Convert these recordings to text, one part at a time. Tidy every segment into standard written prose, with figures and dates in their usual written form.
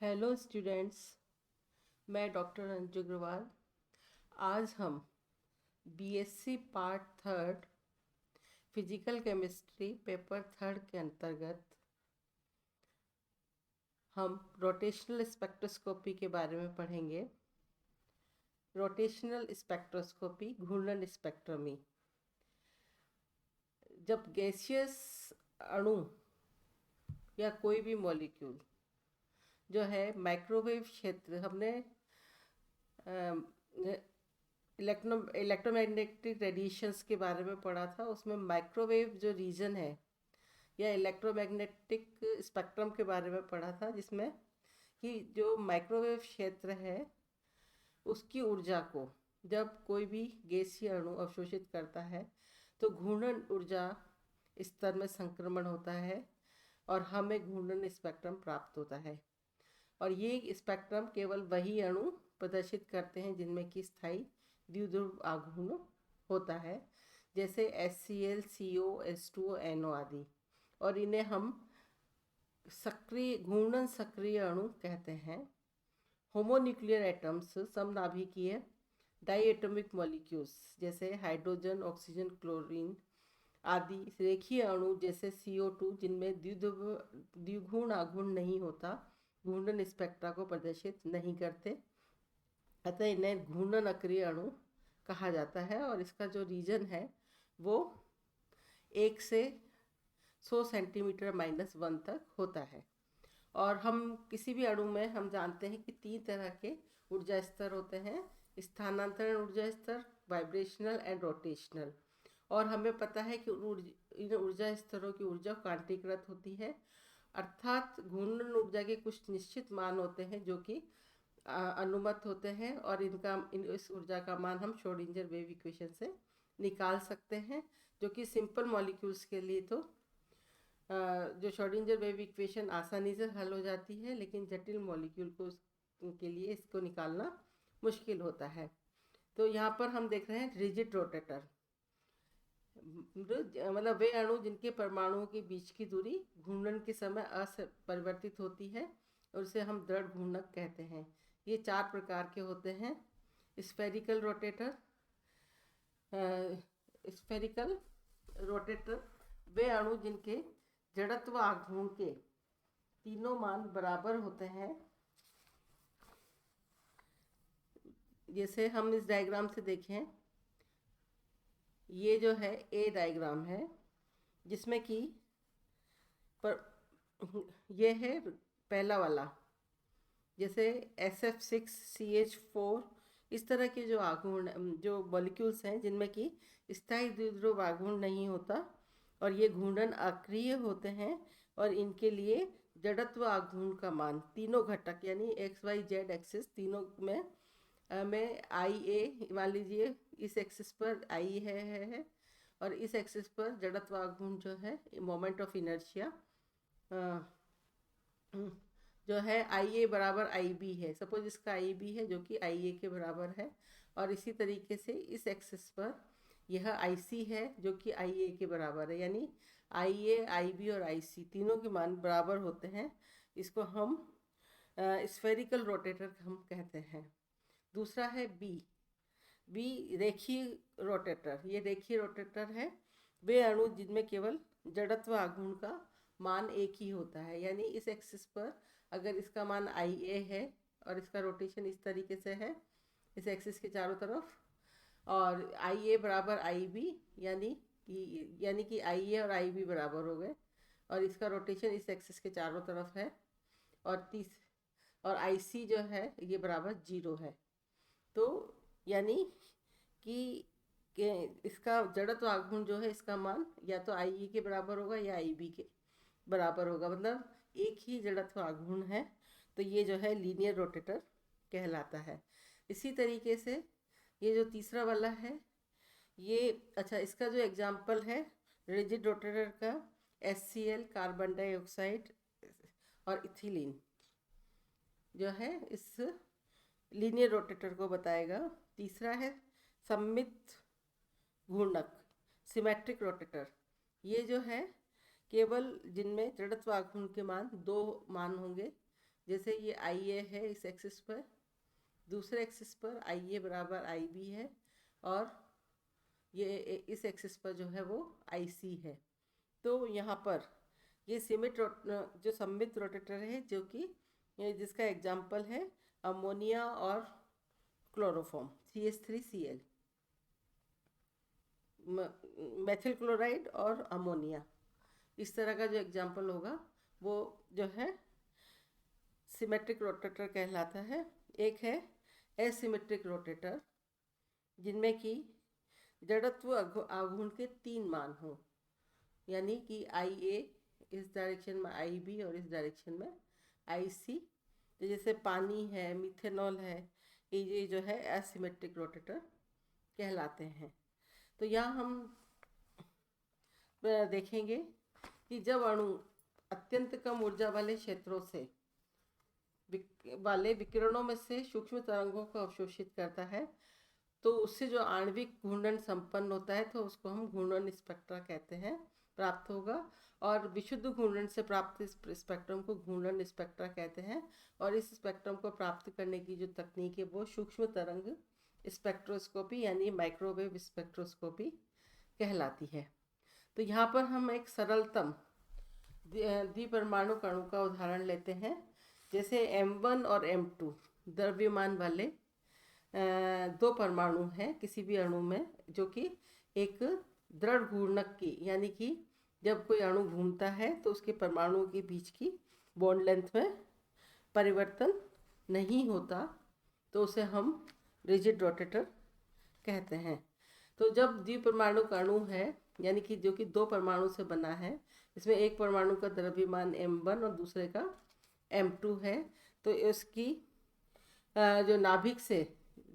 Hello students, मैं doctor Anju Agarwal. आज हम BSc part third physical chemistry paper third के अंतर्गत हम रोटेशनल स्पेक्ट्रोस्कोपी के बारे में पढ़ेंगे। रोटेशनल स्पेक्ट्रोस्कोपी, घूर्णन स्पेक्ट्रमी। जब गैसियस अणु या कोई भी मॉलिक्यूल जो है माइक्रोवेव क्षेत्र, हमने इलेक्ट्रोमैग्नेटिक रेडिएशंस के बारे में पढ़ा था। उसमें माइक्रोवेव जो रीजन है या इलेक्ट्रोमैग्नेटिक स्पेक्ट्रम के बारे में पढ़ा था, जिसमें कि जो माइक्रोवेव क्षेत्र है उसकी ऊर्जा को जब कोई भी गैसीय अणु अवशोषित करता है तो घूर्णन ऊर्जा स्तर में संक्रमण होता है और हमें घूर्णन स्पेक्ट्रम प्राप्त होता है। और ये स्पेक्ट्रम केवल वही अणु प्रदर्शित करते हैं जिनमें कि स्थायी द्विध्रुव आघूर्ण होता है, जैसे HCl, CO, H2O, NO आदि। और इन्हें हम सक्रिय घूर्णन सक्रिय अणु कहते हैं। होमोन्यूक्लियर एटम्स, समनाभिकीय डाइएटॉमिक मॉलिक्यूल्स जैसे हाइड्रोजन, ऑक्सीजन, क्लोरीन आदि रेखीय अणु जैसे CO2, जिनमें द्विघूर्ण आघूर्ण नहीं होता, घूर्णन स्पेक्ट्रा को प्रदर्शित नहीं करते, अतः इन्हें घूर्णन अक्रिय अणु कहा जाता है। और इसका जो रीजन है वो 1 से 100 सेंटीमीटर -1 तक होता है। और हम किसी भी अणु में हम जानते हैं कि 3 तरह के ऊर्जा स्तर होते हैं: स्थानांतरण ऊर्जा स्तर, वाइब्रेशनल एंड रोटेशनल। और हमें पता है कि इन ऊर्जा स्तरों की ऊर्जा क्वांटीकृत होती है, अर्थात घूर्णन ऊर्जा के कुछ निश्चित मान होते हैं जो कि अनुमत होते हैं, और इस ऊर्जा का मान हम श्रोडिंगर वेव इक्वेशन से निकाल सकते हैं, जो कि सिंपल मॉलिक्यूल्स के लिए तो जो श्रोडिंगर वेव इक्वेशन आसानी से हल हो जाती है, लेकिन जटिल मॉलिक्यूल को के लिए इसको निकालना मुश्किल होता है। तो यहाँ पर हम देख रहे हैं रिजिड रोटेटर, मतलब वे अणु जिनके परमाणुओं के बीच की दूरी घूर्णन के समय अपरिवर्तित होती है, और उसे हम दृढ़ घूर्णक कहते हैं। ये 4 प्रकार के होते हैं: स्फेरिकल रोटेटर। स्फेरिकल रोटेटर वे अणु जिनके जड़त्व आघूर्ण के तीनों मान बराबर होते हैं। जैसे हम इस डायग्राम से देखें, ये जो है ए डायग्राम है, जिसमें कि ये है पहला वाला, जैसे SF6CH4, इस तरह के जो आघूर्ण जो मॉलिक्यूल्स हैं जिनमें कि स्थायी द्विध्रुव आघूर्ण नहीं होता और ये घूर्णन अक्रिय होते हैं, और इनके लिए जड़त्व आघूर्ण का मान तीनों घटक यानी XYZ एक्सिस तीनों में IA मान लीजिए, इस एक्सिस पर I है और इस एक्सिस पर जड़त्व आघूर्ण जो है मोमेंट ऑफ इनर्शिया जो है IA बराबर IB है। सपोज इसका IB है जो कि IA के बराबर है, और इसी तरीके से इस एक्सिस पर यह IC है जो कि IA के बराबर है, यानी IA, IB और IC तीनों के मान बराबर होते हैं। इसको हम स्फेरिकल रोटेटर हम कहते हैं। दूसरा है बी रेखीय रोटेटर। ये रेखीय रोटेटर है वे अणु जिनमें केवल जड़त्व आघूर्ण का मान एक ही होता है, यानी इस एक्सिस पर अगर इसका मान IA है और इसका रोटेशन इस तरीके से है इस एक्सिस के चारों तरफ, और IA बराबर IB, यानी कि IA और IB बराबर हो गए, और इसका रोटेशन इस एक्सिस के चारों तरफ है, और IC जो है ये बराबर 0 है। तो यानी कि इसका जड़त्व आघूर्ण जो है इसका मान या तो IE के बराबर होगा या IB के बराबर होगा, मतलब एक ही जड़त्व आघूर्ण है। तो ये जो है लीनियर रोटेटर कहलाता है। इसी तरीके से ये जो तीसरा वाला है ये, अच्छा, इसका जो एग्जाम्पल है रिजिड रोटेटर का, HCl, कार्बन डाइऑक्साइड और इथिलीन जो है इस लीनियर रोटेटर को बताएगा। तीसरा है सममित घूर्णक, सिमेट्रिक रोटेटर। ये जो है केवल जिनमें जड़त्व आघूर्ण के मान 2 मान होंगे, जैसे ये आई ए है इस एक्सिस पर, दूसरे एक्सिस पर आई ए बराबर आई बी है, और ये इस एक्सिस पर जो है वो आई सी है। तो यहाँ पर ये जो सममित रोटेटर है, जो कि जिसका एग्जाम्पल है अमोनिया और क्लोरोफॉर्म CH3Cl, मेथिल क्लोराइड और अमोनिया, इस तरह का जो एग्जाम्पल होगा वो जो है सिमेट्रिक रोटेटर कहलाता है। एक है एसिमेट्रिक रोटेटर, जिनमें कि जड़त्व आघूर्ण के 3 मान हों, यानी कि आई ए इस डायरेक्शन में, आई बी और इस डायरेक्शन में आई सी। तो जैसे पानी है, मिथेनॉल है, ये जो है एसिमेट्रिक रोटेटर कहलाते हैं। तो यहाँ हम देखेंगे कि जब अणु अत्यंत कम ऊर्जा वाले क्षेत्रों से वाले विकिरणों में से सूक्ष्म तरंगों को अवशोषित करता है, तो उससे जो आणविक घूर्णन संपन्न होता है, तो उसको हम घूर्णन स्पेक्ट्रा कहते हैं, प्राप्त होगा। और विशुद्ध घूर्णन से प्राप्त इस स्पेक्ट्रम को घूर्णन स्पेक्ट्रा कहते हैं। और इस स्पेक्ट्रम को प्राप्त करने की जो तकनीक है वो सूक्ष्म तरंग स्पेक्ट्रोस्कोपी यानी माइक्रोवेव स्पेक्ट्रोस्कोपी कहलाती है। तो यहाँ पर हम एक सरलतम द्विपरमाणु अणु का उदाहरण लेते हैं। जैसे M1 और M2 द्रव्यमान वाले 2 परमाणु हैं किसी भी अणु में, जो कि एक दृढ़ घूर्णक की, यानी कि जब कोई अणु घूमता है तो उसके परमाणुओं के बीच की बॉन्ड लेंथ में परिवर्तन नहीं होता, तो उसे हम रिजिड रोटेटर कहते हैं। तो जब द्विपरमाणु अणु है, यानी कि जो कि 2 परमाणु से बना है, इसमें एक परमाणु का द्रव्यमान M1 और दूसरे का M2 है, तो इसकी जो नाभिक से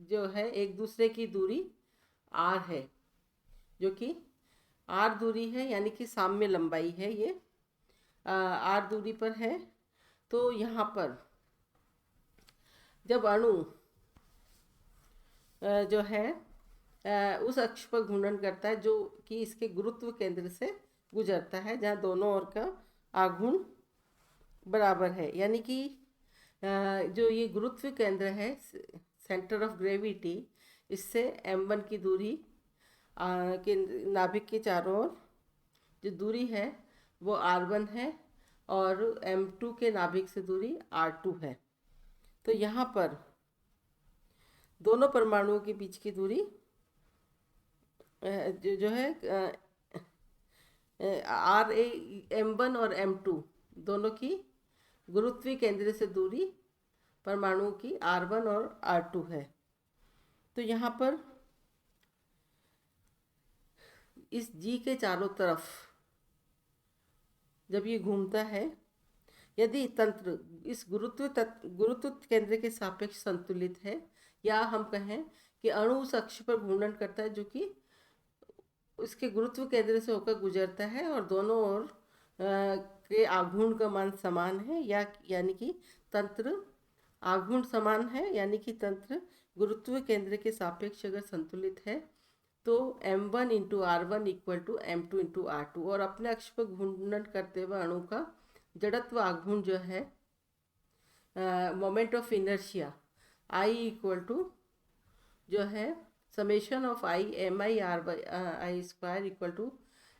जो है एक दूसरे की दूरी r है, जो कि r दूरी है, यानी कि साम्य लंबाई है, ये r दूरी पर है। तो यहाँ पर जब अणु जो है उस अक्ष पर घूर्णन करता है जो कि इसके गुरुत्व केंद्र से गुजरता है, जहाँ दोनों ओर का आघूर्ण बराबर है, यानी कि जो ये गुरुत्व केंद्र है, सेंटर ऑफ ग्रेविटी, इससे M1 की दूरी के नाभिक के चारों ओर जो दूरी है वो R1 है, और M2 के नाभिक से दूरी R2 है। तो यहाँ पर दोनों परमाणुओं के बीच की दूरी जो है M1 और M2 दोनों की गुरुत्वीय केंद्र से दूरी परमाणुओं की R1 और R2 है। तो यहाँ पर इस G के चारों तरफ जब ये घूमता है, यदि तंत्र इस गुरुत्व केंद्र के सापेक्ष संतुलित है, या हम कहें कि अणु उस अक्ष पर घूर्णन करता है जो कि उसके गुरुत्व केंद्र से होकर गुजरता है, और दोनों ओर के आघूर्ण का मान समान है, या यानी कि तंत्र आघूर्ण समान है, यानी कि तंत्र गुरुत्व केंद्र के सापेक्ष अगर संतुलित है, तो M1 into R1 equal to M2 into R2। और अपने अक्ष पर घूर्णन करते हुए अणु का जड़त्व आघूर्ण जो है moment of inertia I equal to जो है summation of I mi I square equal to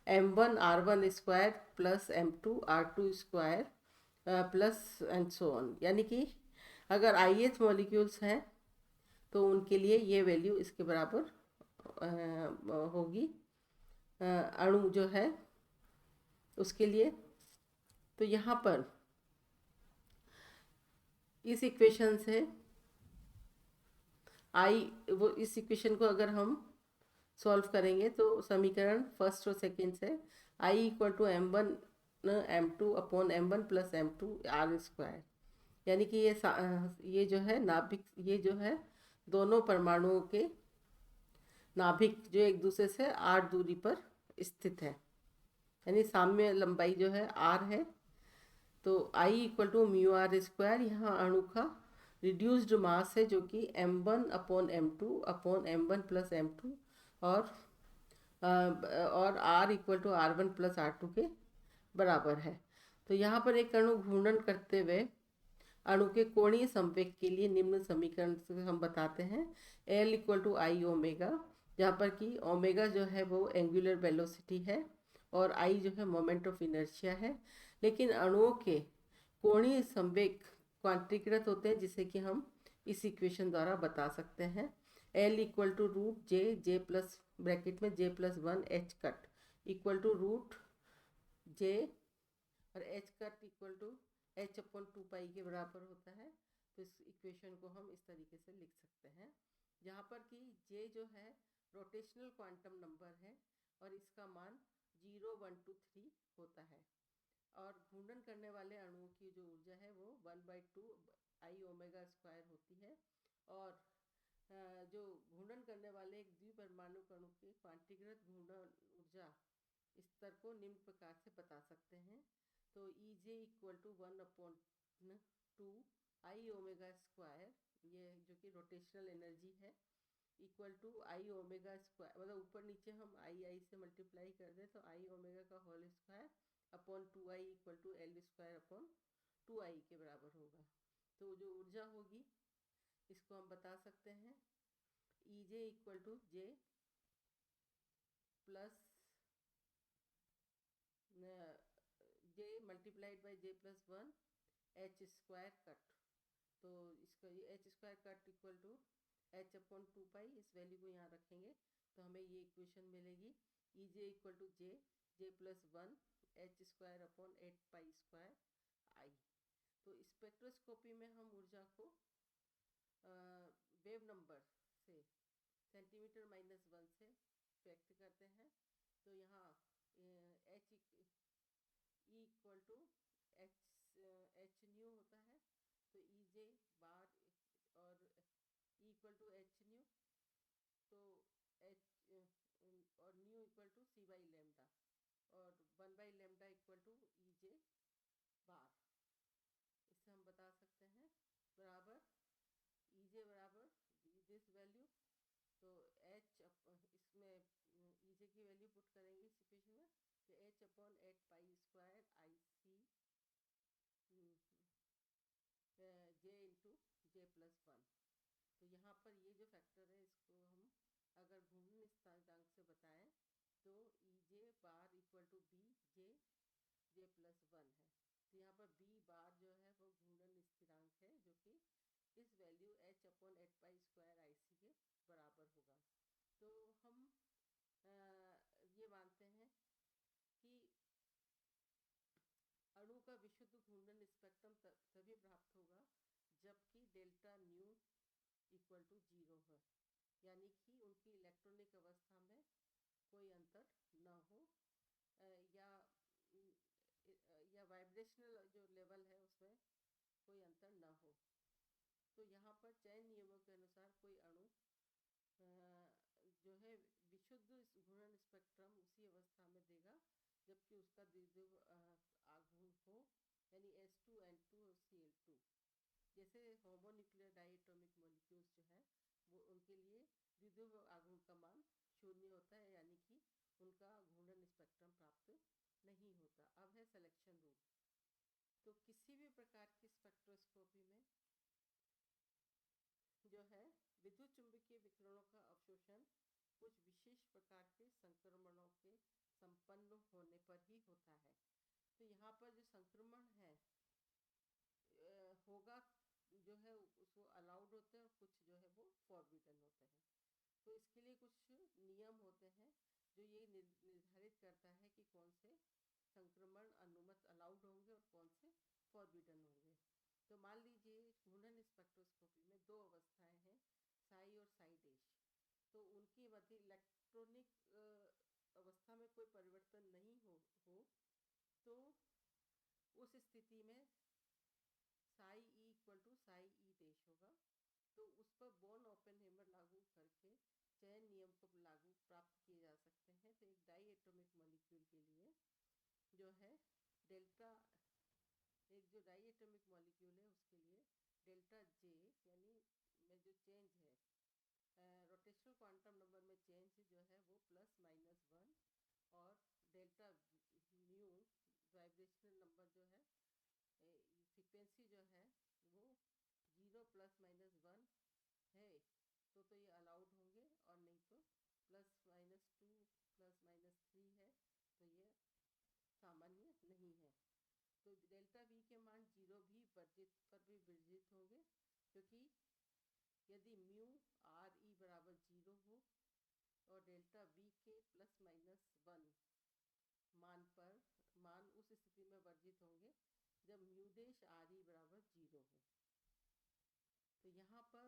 M1 R1 square plus M2 R2 square plus and so on. यानी कि अगर ith मॉलिक्यूल्स हैं तो उनके लिए ये वैल्यू इसके बराबर होगी, अणु जो है उसके लिए। तो यहाँ पर इस इक्वेशन से वो इस इक्वेशन को अगर हम सॉल्व करेंगे तो समीकरण फर्स्ट और सेकंड से I equal to M1 M2 upon M1 plus M2 R square, यानी कि ये जो है नाभिक, ये जो है दोनों परमाणुओं के नाभिक जो एक दूसरे से R दूरी पर स्थित है, यानी साम्य लंबाई जो है R है। तो I equal to mu R square यहाँ अणु का रिड्यूस्ड मास है, जो कि M1 upon M2 upon M1 plus M2 और R equal to R1 plus R2 के बराबर है। तो यहाँ पर एक अणु घूर्णन करते हुए अणु के कोणीय संवेग के लिए निम्न समीकरण से हम बताते हैं। L equal to I omega, जहाँ पर कि ओमेगा जो है वो एंगुलर वेलोसिटी है और आई जो है मोमेंट ऑफ इनर्शिया है। लेकिन अणुओं के कोणीय संवेग क्वांटीकृत होते हैं, जिसे कि हम इस इक्वेशन द्वारा बता सकते हैं। L equal to root J plus bracket में J+1 H cut equal to root J और H cut equal to H/2 के बराबर होता है। तो इस इक्वेशन को हम इस तरीके से लिख सकते हैं, जहाँ पर कि J जो है रोटेशनल क्वांटम नंबर है और इसका मान 0, 1, 2, 3 होता है। और घूर्णन करने वाले अणुओं की जो ऊर्जा है वो 1/2 आई ओमेगा स्क्वायर होती है। और जो घूर्णन करने वाले एक द्विपरमाणु अणु के क्वांटीकृत घूर्णन ऊर्जा स्तर को निम्न प्रकार से बता सकते हैं। तो EJ equal to 1/2 I omega square, ये जो कि रोटेशनल एनर्जी है, equal to I omega square, मतलब ऊपर नीचे हम आई से मल्टीप्लाई कर दें तो आई ओमेगा का whole square upon 2i equal to L square upon 2i के बराबर होगा। तो जो ऊर्जा होगी इसको हम बता सकते हैं EJ equal to J plus J multiplied by J+1 H square cut. तो इसका ये H square cut equal to H/2 इस वैल्यू को यहाँ रखेंगे तो हमें ये इक्वेशन मिलेगी EJ equal to J+1 H square upon 8 square I। तो स्पेक्ट्रोस्कोपी में हम ऊर्जा को वेव नंबर से सेंटीमीटर-1 से व्यक्त करते हैं। तो यहाँ H equal to h nu होता है। तो EJ बार और इक्वल टू एच न्यू, तो एच और न्यू इक्वल टू C/λ और 1/λ इक्वल टू EJ बार। इससे हम बता सकते हैं बराबर EJ बराबर दिस वैल्यू। तो H इसमें EJ की वैल्यू पुट करेंगे इस इक्वेशन में, तो H/8 square IC J into J+1। तो यहाँ पर ये जो फैक्टर है इसको हम अगर घूर्णन स्थिरांक से बताएं तो EJ bar equal to B J+1 है। तो यहाँ पर B बार जो है वो घूर्णन स्थिरांक है, जो कि इस वैल्यू H/8 स्क्वायर IC के बराबर होगा। तो हम ये मानते हैं कि अणु का विशुद्ध घूर्णन स्पेक्ट्रम तभी प्राप्त होगा जबकि डेल्टा न्यू इक्वल टू 0 है, यानी कि उनकी इलेक्ट्रॉनिक अवस्था में कोई अंतर न हो या वाइब्रेशनल जो लेवल है उसमें कोई अंतर न हो। तो यहाँ पर चयन नियमों के अनुसार कोई अणु जो है विशुद्ध घूर्णन स्पेक्ट्रम उसी अवस्था में देगा जबकि उसका द्विध्रुव आघूर्ण हो, यानी S2N2 और Cl2। जैसे होमोन्यूक्लियर डाइएटॉमिक मॉलिक्यूल्स जो है वो उनके लिए द्विध्रुव आघूर्ण का मान 0 होता है, यानी कि उनका घूर्णन स्पेक्ट्रम प्राप्त नहीं होता। अब है सिलेक्शन रूल। तो किसी भी प्रकार की स्पेक्ट्रोस्कोपी में जो है विद्युत चुंबकीय विकिरणों का अवशोषण कुछ विशेष प्रकार के संक्रमणों के संपन्न होने पर ही होता है। तो यहाँ पर जो संक्रमण है होगा जो है उसको अलाउड होते हैं और कुछ जो है वो फॉरबिडन होते हैं। तो इसके लिए कुछ नियम होते हैं जो ये निर्धारित करता है कि कौन से संक्रमण अनुमत अलाउड होंगे और कौन से फॉरबिडन होंगे। तो मान लीजिए घूर्णन स्पेक्ट्रोस्कोपी में दो अवस्थाएं हैं, साई और साई डैश। तो उनकी मध्य इलेक्ट्रॉनिक अवस्था में कोई परिवर्तन नहीं हो तो उस स्थिति में psi e equal to psi e dash होगा। तो उस पर बोर्न ओपेनहेमर लागू करके चयन नियम को लागू प्राप्त किए जा सकते हैं। तो एक डाई एटॉमिक मॉलिक्यूल के लिए जो है डेल्टा, एक जो डाई एटॉमिक मॉलिक्यूल है उसके लिए डेल्टा जे यानी में जो चेंज है रोटेशनल क्वांटम नंबर में चेंज जो है वो +-1 और डेल्टा न्यू वाइब्रेशनल नंबर जो है फ्रीक्वेंसी जो है वो +-1 है तो ये अलाउड होंगे, और नहीं तो +-2 +-3 है तो ये सामान्य नहीं है। तो डेल्टा वी के मान 0 भी वर्जित होंगे, क्योंकि यदि म्यू आर ई बराबर 0 हो और डेल्टा वी के +-1 मान उस स्थिति में वर्जित होंगे जब म्यू डैश आर ई बराबर 0 हो। तो यहाँ पर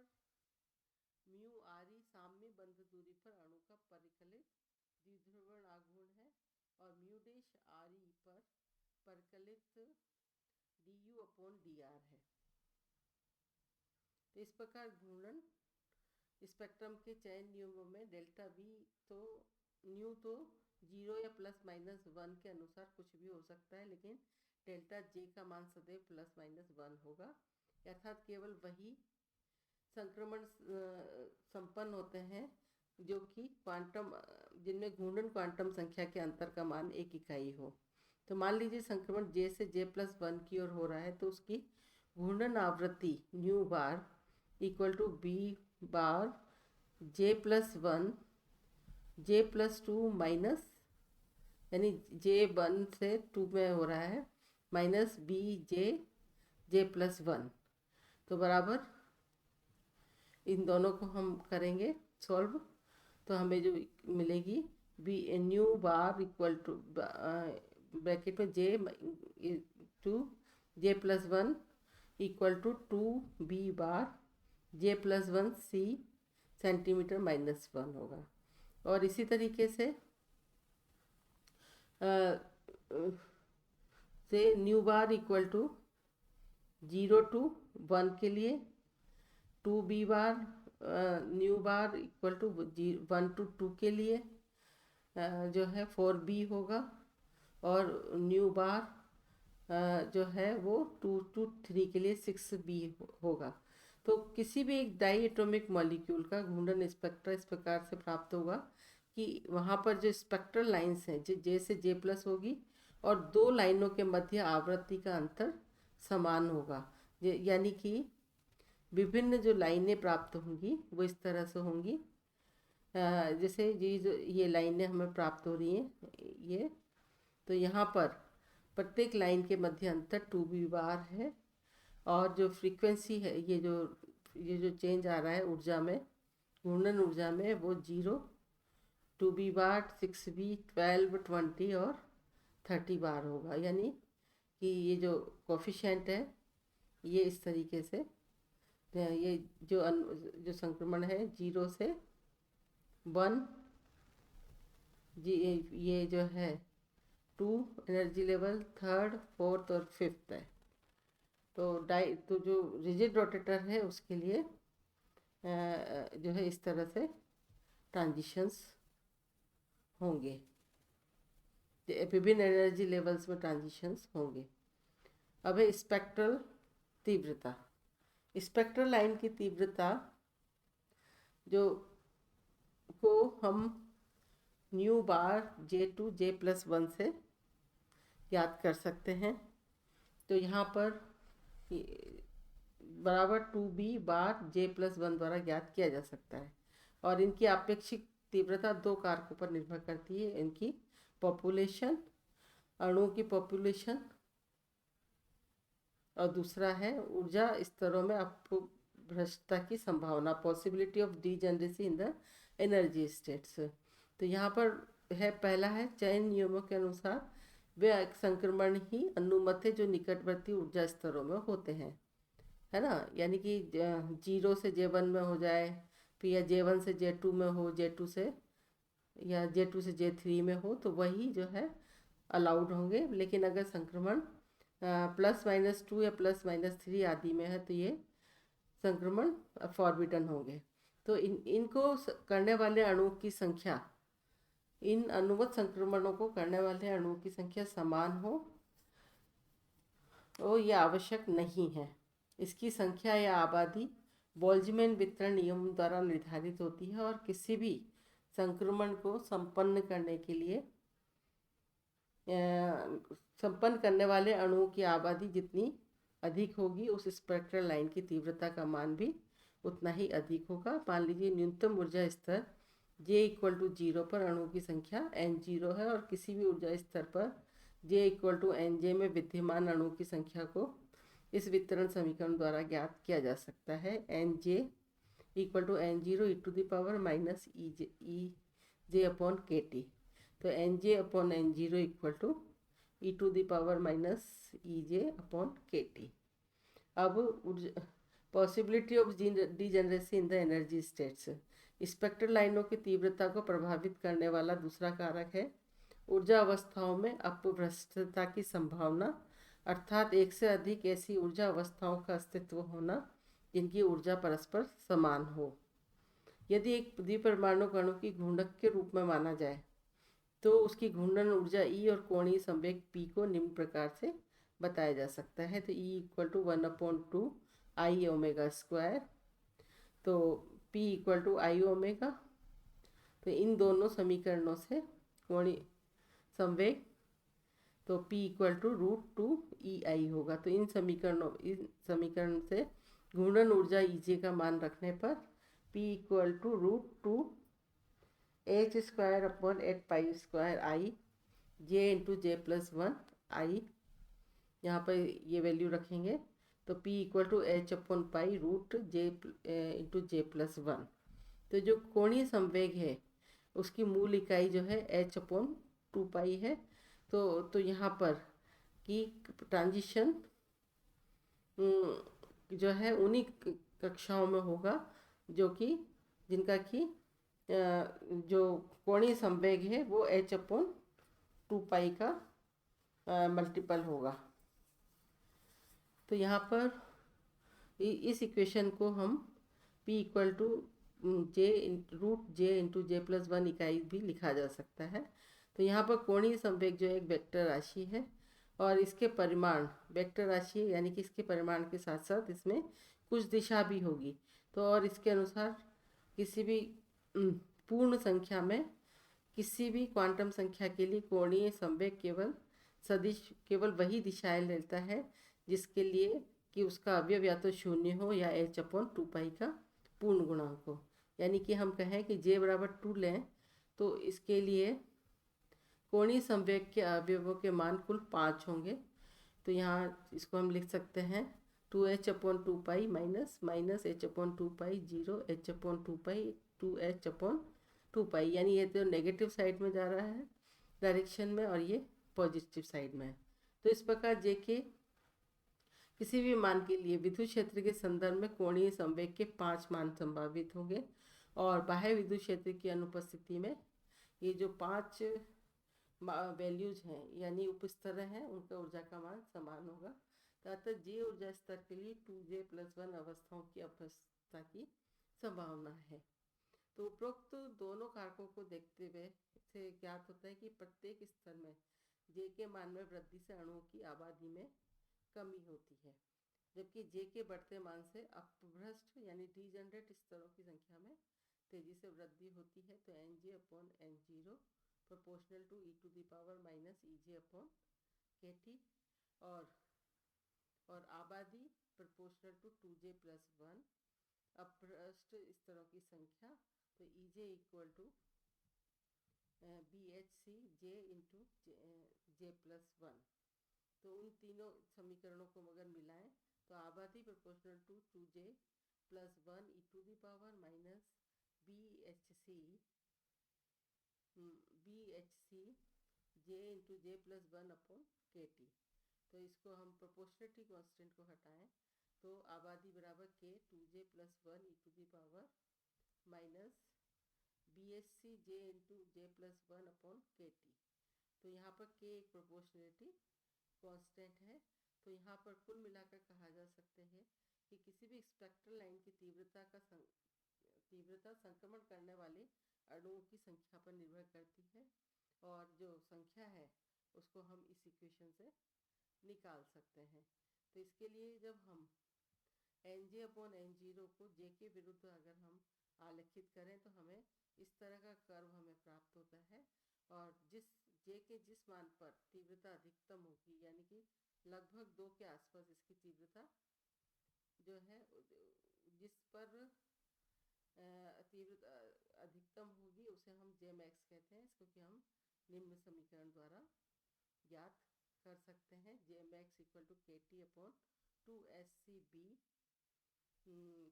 म्यू आर ई साम्य बंध दूरी पर अणु का परिकलित द्विध्रुवण आघूर्ण है, और म्यू डैश आर ई पर परिकलित du/dr है। तो इस प्रकार घूर्णन स्पेक्ट्रम के चयन नियमों में डेल्टा वी तो न्यू तो 0 या +-1 के अनुसार कुछ भी हो सकता है, लेकिन डेल्टा जे का मान सदैव +-1 होगा, अर्थात केवल वही संक्रमण संपन्न होते हैं जो कि क्वांटम जिनमें घूर्णन क्वांटम संख्या के अंतर का मान 1 इकाई हो। तो मान लीजिए संक्रमण जे से j+1 की ओर हो रहा है, तो उसकी घूर्णन आवृत्ति nu bar equal to B bar j+1 j+2 minus, यानी j1 से 2 में हो रहा है, माइनस बी j+1, तो बराबर इन दोनों को हम करेंगे सॉल्व, तो हमें जो मिलेगी B nu bar equal to bracket में j+1 equal to 2b bar j+1 c centimetre -1 होगा। और इसी तरीके से nu bar equal to 0 to 1 के लिए 2b bar nu bar equal to 1 to 2 के लिए जो है 4b होगा, और न्यू बार जो है वो 2 to 3 के लिए 6b होगा। तो किसी भी एक डाई एटॉमिक मॉलिक्यूल का घूर्णन स्पेक्ट्रा इस प्रकार से प्राप्त होगा कि वहाँ पर जो स्पेक्ट्रल लाइंस हैं जे से j+ होगी, और दो लाइनों के मध्य आवृत्ति का अंतर समान होगा, यानी कि विभिन्न जो लाइनें प्राप्त होंगी वो इस तरह से होंगी, जैसे ये लाइनें हमें प्राप्त हो रही हैं ये, तो यहाँ पर प्रत्येक लाइन के मध्य अंतर 2b बार है, और जो फ्रीक्वेंसी है ये जो चेंज आ रहा है ऊर्जा में, घूर्णन ऊर्जा में, वो 0 2b बार 6b 12 20 और 30 बार होगा, यानी कि ये जो कोफिशिएंट है ये इस तरीके से ये जो संक्रमण है 0 से 1 ये जो है 2 एनर्जी लेवल 3rd 4th और 5th है। तो जो रिजिड रोटेटर है उसके लिए जो है इस तरह से ट्रांजिशंस होंगे, विभिन्न एनर्जी लेवल्स में ट्रांजिशंस होंगे। अब है स्पेक्ट्रल तीव्रता। स्पेक्ट्रल लाइन की तीव्रता जो को हम न्यू बार j2 j+1 से याद कर सकते हैं। तो यहाँ पर बराबर 2b बार j+1 द्वारा ज्ञात किया जा सकता है, और इनकी आपेक्षिक तीव्रता दो कारकों पर निर्भर करती है, इनकी पॉपुलेशन, अणुओं की पॉपुलेशन, और दूसरा है ऊर्जा स्तरों में अपभ्रष्टता की संभावना, possibility of degeneracy in the energy states. तो यहाँ पर है पहला है चयन नियमों के अनुसार वे संक्रमण ही अनुमत है जो निकटवर्ती ऊर्जा स्तरों में होते हैं, है ना, यानी कि 0 से j1 में हो जाए, फिर या j1 से j2 में हो, j2 से या j2 से j3 में हो, तो वही जो है अलाउड होंगे। लेकिन अगर संक्रमण +-2 या +-3 आदि में है तो ये संक्रमण फॉरबिडन होंगे। तो इनको करने वाले अणुओं की संख्या, इन अनुमत संक्रमणों को करने वाले अणुओं की संख्या समान हो और ये आवश्यक नहीं है। इसकी संख्या या आबादी बोल्ट्जमैन वितरण नियम द्वारा निर्धारित होती है, और किसी भी संक्रमण को संपन्न करने के लिए संपन्न करने वाले अणुओं की आबादी जितनी अधिक होगी उस स्पेक्ट्रल लाइन की तीव्रता का मान भी उतना ही अधिक होगा। मान लीजिए न्यूनतम ऊर्जा स्तर J इक्वल टू 0 पर अणुओं की संख्या N0 है और किसी भी ऊर्जा स्तर पर J इक्वल टू Nj में विद्यमान अणुओं की संख्या को इस वितरण समीकरण द्वारा ज्ञात किया जा सकता है। Nj equal to N0 e to the power minus E J upon K T. तो Nj अपॉन N0 equal to E to the power minus E J upon K T. अब possibility of degeneracy in the energy states. स्पेक्ट्रल लाइनों की तीव्रता को प्रभावित करने वाला दूसरा कारक है ऊर्जा अवस्थाओं में अपभ्रष्टता की संभावना, अर्थात एक से अधिक ऐसी ऊर्जा अवस्थाओं का अस्तित्व होना जिनकी ऊर्जा परस्पर समान हो। यदि एक द्विपरमाणु अणु की घूर्णक के रूप में माना जाए तो उसकी घूर्णन ऊर्जा E और कोणीय संवेग P को निम्न प्रकार से बताया जा सकता है। तो E equal to 1/2 I omega square, तो P equal to I omega. तो इन दोनों समीकरणों से कोणीय संवेग तो P इक्वल टू √2 EI होगा। तो इन समीकरण से घूर्णन ऊर्जा EJ का मान रखने पर P equal to √2 H² upon 8π² I J into J plus 1 I, यहाँ पर ये वैल्यू रखेंगे तो P equal to H upon pi √J into J plus 1। तो जो कोणीय संवेग है उसकी मूल इकाई जो है H अपॉन 2 पाई है। तो यहाँ पर कि ट्रांजिशन जो है उन्हीं कक्षाओं में होगा जो कि जिनका कि जो कोणीय संवेग है वो H अपॉन 2 पाई का मल्टीपल होगा। तो यहाँ पर इस इक्वेशन को हम P equal to √J into J plus 1 इकाई भी लिखा जा सकता है। तो यहाँ पर कोणीय संवेग जो एक वेक्टर राशि है और इसके परिमाण वेक्टर राशि है, यानी कि इसके परिमाण के साथ साथ इसमें कुछ दिशा भी होगी। तो और इसके अनुसार किसी भी पूर्ण संख्या में किसी भी क्वांटम संख्या के लिए कोणीय संवेग केवल वही दिशाएं लेता है जिसके लिए कि उसका अवयव या तो शून्य हो या H अपॉन 2 पाई का पूर्ण गुणांक हो। यानी कि हम कहें कि J बराबर 2 लें तो इसके लिए कोणीय संवेग के अवयवों के मान कुल 5 होंगे। तो यहाँ इसको हम लिख सकते हैं 2H upon 2 pi minus H upon 2 पाई 0 H अपॉन 2 पाई 2H अपॉन 2 पाई, यानी ये तो नेगेटिव साइड में जा रहा है डायरेक्शन में और ये पॉजिटिव साइड में है। तो इस प्रकार J के किसी भी मान के लिए विद्युत क्षेत्र के संदर्भ में कोणीय संवेग के 5 मान संभावित होंगे और बाह्य विद्युत क्षेत्र की अनुपस्थिति में ये जो 5 वैल्यूज हैं यानी उपस्तर हैं उनका ऊर्जा का मान समान होगा। अतः J ऊर्जा स्तर के लिए 2J प्लस 1 अवस्थाओं की अवस्था की संभावना है। तो उपरोक्त दोनों कारकों को देखते हुए से ज्ञात होता है कि प्रत्येक स्तर में J के मान में वृद्धि से अणुओं की आबादी में कमी होती है, जबकि J के बढ़ते मान से अपभ्रष्ट यानी डीजनरेट स्तरों की संख्या में तेजी से वृद्धि होती है। तो Nj अपॉन N0 proportional to E to the power minus EJ अपॉन KT और आबादी प्रोपोर्शनल टू 2J प्लस 1 अपभ्रष्ट स्तरों की संख्या। तो EJ equal to BHC J into J plus 1। तो उन तीनों समीकरणों को अगर मिलाएं तो आबादी proportional to 2J plus 1 E to the power minus BHC J into J plus 1 upon KT। तो इसको हम प्रोपोर्शनलिटी कांस्टेंट को हटाएं तो आबादी बराबर K 2J plus 1 E to the power minus BHC J into J plus 1 upon KT। तो यहाँ पर K एक प्रोपोर्शनलिटी कांस्टेंट है। तो यहाँ पर कुल मिलाकर कहा जा सकते हैं कि किसी भी स्पेक्ट्रल लाइन की तीव्रता संक्रमण करने वाले अणुओं की संख्या पर निर्भर करती है और जो संख्या है उसको हम इस इक्वेशन से निकाल सकते हैं। तो इसके लिए जब हम Nj अपॉन N0 को J के विरुद्ध अगर हम आलेखित करें तो हमें इस तरह का कर्व हमें प्राप्त होता है और J के जिस मान पर तीव्रता अधिकतम होगी यानी कि लगभग 2 के आसपास इसकी तीव्रता जिस पर तीव्रता अधिकतम होगी उसे हम जे मैक्स कहते हैं। इसको कि हम निम्न समीकरण द्वारा ज्ञात कर सकते हैं। जे मैक्स इक्वल टू के टी अपॉन 2 SCB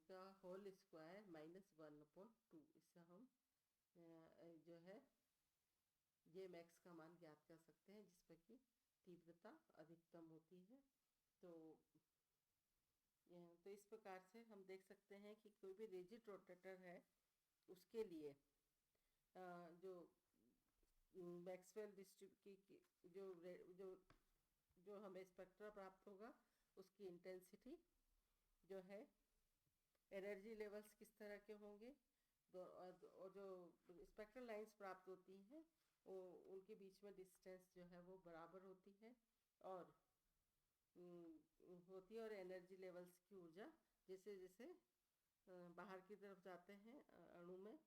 का होल स्क्वायर -1/2। इससे हम जो है जे मैक्स का मान ज्ञात कर सकते हैं, जिस पर कि तीव्रता अधिकतम होती है। तो इस प्रकार से हम देख सकते हैं कि कोई भी रिजिड रोटेटर है उसके लिए जो मैक्सवेल की जो जो हमें स्पेक्ट्रा प्राप्त होगा उसकी इंटेंसिटी जो है, एनर्जी लेवल्स किस तरह के होंगे, और जो स्पेक्ट्रल लाइंस प्राप्त होती हैं वो उनके बीच में डिस्टेंस जो है वो बराबर होती है और और एनर्जी लेवल्स की ऊर्जा जैसे जैसे बाहर की तरफ जाते हैं अणु में,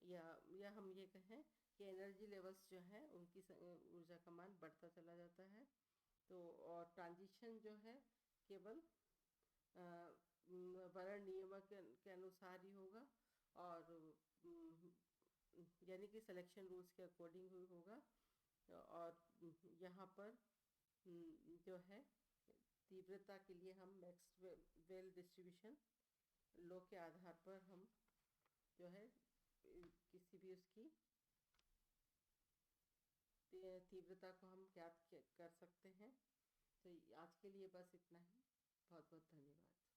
या हम ये कहें कि एनर्जी लेवल्स जो है उनकी ऊर्जा का मान बढ़ता चला जाता है। तो और ट्रांजिशन जो है केवल वर्ण नियम के अनुसार ही होगा, और यानी कि सिलेक्शन रूल्स के अकॉर्डिंग ही होगा। और यहाँ पर जो है तीव्रता के लिए हम मैक्सवेल डिस्ट्रीब्यूशन लॉ के आधार पर हम जो है किसी भी उसकी तीव्रता को हम ज्ञात कर सकते हैं। तो आज के लिए बस इतना ही। बहुत बहुत धन्यवाद।